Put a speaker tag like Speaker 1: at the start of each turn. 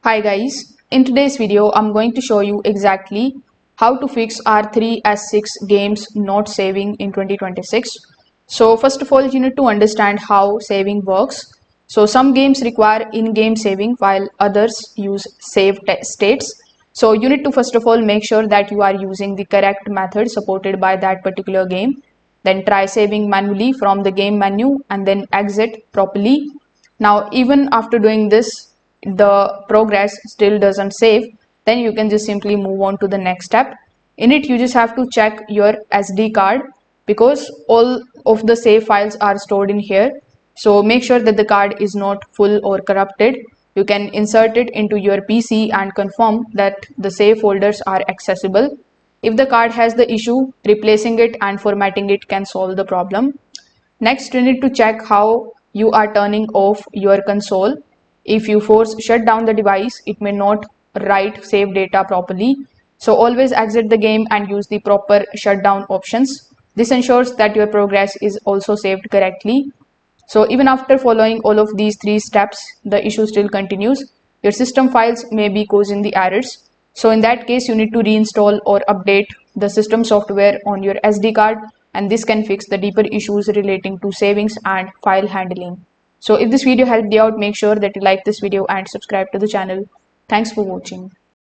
Speaker 1: Hi guys, in today's video I'm going to show you exactly how to fix R36S games not saving in 2026. So first of all you need to understand how saving works. So some games require in-game saving while others use save states. So you need to first of all make sure that you are using the correct method supported by that particular game. Then try saving manually from the game menu and then exit properly. Now even after doing this the progress still doesn't save, then you can just simply move on to the next step. In it you just have to check your SD card because all of the save files are stored in here. So make sure that the card is not full or corrupted. You can insert it into your PC and confirm that the save folders are accessible. If the card has the issue, replacing it and formatting it can solve the problem. Next, you need to check how you are turning off your console. If you force shut down the device, it may not write save data properly. So always exit the game and use the proper shutdown options. This ensures that your progress is also saved correctly. So even after following all of these three steps, the issue still continues. Your system files may be causing the errors. So in that case, you need to reinstall or update the system software on your SD card, and this can fix the deeper issues relating to savings and file handling. So if this video helped you out, make sure that you like this video and subscribe to the channel. Thanks for watching.